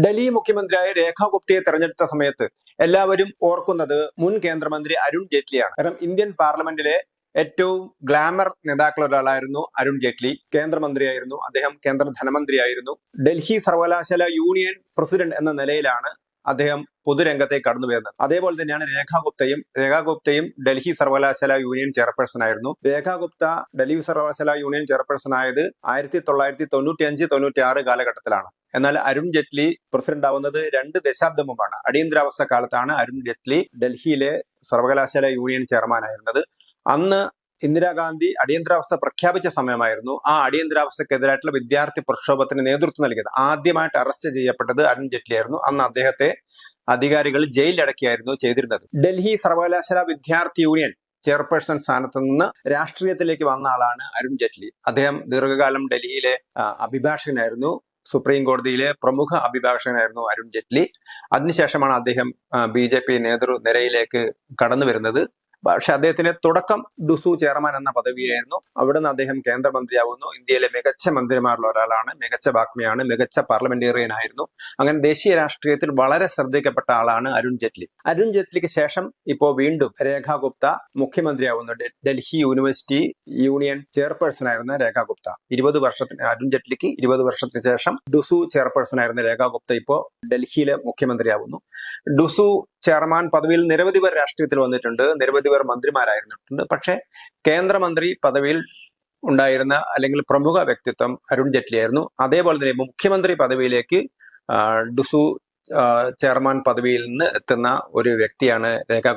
ഡൽഹി മുഖ്യമന്ത്രിയായ രേഖ ഗുപ്തയെ തെരഞ്ഞെടുത്ത സമയത്ത് എല്ലാവരും ഓർക്കുന്നത് മുൻ കേന്ദ്രമന്ത്രി അരുൺ ജെയ്റ്റ്ലിയാണ്. കാരണം ഇന്ത്യൻ പാർലമെന്റിലെ ഏറ്റവും ഗ്ലാമർ നേതാക്കളിൽ ഒരാളായിരുന്നു അരുൺ ജെയ്റ്റ്ലി. കേന്ദ്രമന്ത്രിയായിരുന്നു, അദ്ദേഹം കേന്ദ്ര ധനമന്ത്രിയായിരുന്നു. ഡൽഹി സർവകലാശാല യൂണിയൻ പ്രസിഡന്റ് എന്ന നിലയിലാണ് അദ്ദേഹം പൊതുരംഗത്തേക്ക് കടന്നു വരുന്നത്. അതേപോലെ തന്നെയാണ് രേഖ ഗുപ്തയും ഡൽഹി സർവകലാശാല യൂണിയൻ ചെയർപേഴ്സൺ ആയിരുന്നു. രേഖ ഗുപ്ത ഡൽഹി സർവകലാശാല യൂണിയൻ ചെയർപേഴ്സൺ ആയത് 1995-96 കാലഘട്ടത്തിലാണ്. എന്നാൽ അരുൺ ജെയ്റ്റ്ലി പ്രസിഡന്റ് ആവുന്നത് 2 ദശാബ്ദം മുമ്പാണ്. അടിയന്തരാവസ്ഥ കാലത്താണ് അരുൺ ജെയ്റ്റ്ലി ഡൽഹിയിലെ സർവകലാശാല യൂണിയൻ ചെയർമാൻ ആയിരുന്നത്. അന്ന് ഇന്ദിരാഗാന്ധി അടിയന്തരാവസ്ഥ പ്രഖ്യാപിച്ച സമയമായിരുന്നു. ആ അടിയന്തരാവസ്ഥക്കെതിരായിട്ടുള്ള വിദ്യാർത്ഥി പ്രക്ഷോഭത്തിന് നേതൃത്വം നൽകിയത്. ആദ്യമായിട്ട് അറസ്റ്റ് ചെയ്യപ്പെട്ടത് അരുൺ ജെയ്റ്റ്ലി ആയിരുന്നു. അന്ന് അദ്ദേഹത്തെ അധികാരികൾ ജയിലിലടക്കിയായിരുന്നു ചെയ്തിരുന്നത്. ഡൽഹി സർവകലാശാല വിദ്യാർത്ഥി യൂണിയൻ ചെയർപേഴ്സൺ സ്ഥാനത്ത് നിന്ന് രാഷ്ട്രീയത്തിലേക്ക് വന്ന ആളാണ് അരുൺ ജെയ്റ്റ്ലി. അദ്ദേഹം ദീർഘകാലം ഡൽഹിയിലെ അഭിഭാഷകനായിരുന്നു. സുപ്രീം കോടതിയിലെ പ്രമുഖ അഭിഭാഷകനായിരുന്നു അരുൺ ജെയ്റ്റ്ലി. അതിനുശേഷമാണ് അദ്ദേഹം BJP നേതൃനിരയിലേക്ക് കടന്നു വരുന്നത്. പക്ഷെ അദ്ദേഹത്തിന്റെ തുടക്കം ഡുസു ചെയർമാൻ എന്ന പദവിയായിരുന്നു. അവിടുന്ന് അദ്ദേഹം കേന്ദ്രമന്ത്രിയാവുന്നു. ഇന്ത്യയിലെ മികച്ച മന്ത്രിമാരിൽ ഒരാളാണ്, മികച്ച വാഗ്മിയാണ്, മികച്ച പാർലമെന്റേറിയൻ ആയിരുന്നു. അങ്ങനെ ദേശീയ രാഷ്ട്രീയത്തിൽ വളരെ ശ്രദ്ധിക്കപ്പെട്ട ആളാണ് അരുൺ ജെയ്റ്റ്ലി. അരുൺ ജെയ്റ്റ്ലിക്ക് ശേഷം ഇപ്പോൾ വീണ്ടും രേഖ ഗുപ്ത മുഖ്യമന്ത്രിയാവുന്നു. ഡൽഹി യൂണിവേഴ്സിറ്റി യൂണിയൻ ചെയർപേഴ്സൺ ആയിരുന്ന രേഖ ഗുപ്ത. അരുൺ ജെയ്റ്റ്ലിക്ക് 20 വർഷത്തിന് ശേഷം ഡുസു ചെയർപേഴ്സൺ ആയിരുന്ന രേഖ ഗുപ്ത ഇപ്പോൾ ഡൽഹിയിലെ മുഖ്യമന്ത്രിയാവുന്നു. ഡുസു ചെയർമാൻ പദവിയിൽ നിരവധി പേർ രാഷ്ട്രീയത്തിൽ വന്നിട്ടുണ്ട്, നിരവധി പേർ മന്ത്രിമാരായിരുന്നിട്ടുണ്ട്. പക്ഷെ കേന്ദ്രമന്ത്രി പദവിയിൽ ഉണ്ടായിരുന്ന അല്ലെങ്കിൽ പ്രമുഖ വ്യക്തിത്വം അരുൺ ജെയ്റ്റ്ലി ആയിരുന്നു. അതേപോലെ തന്നെ മുഖ്യമന്ത്രി പദവിയിലേക്ക് ഡുസു ചെയർമാൻ പദവിയിൽ നിന്ന് എത്തുന്ന ഒരു വ്യക്തിയാണ് രേഖ ഗുപ്ത.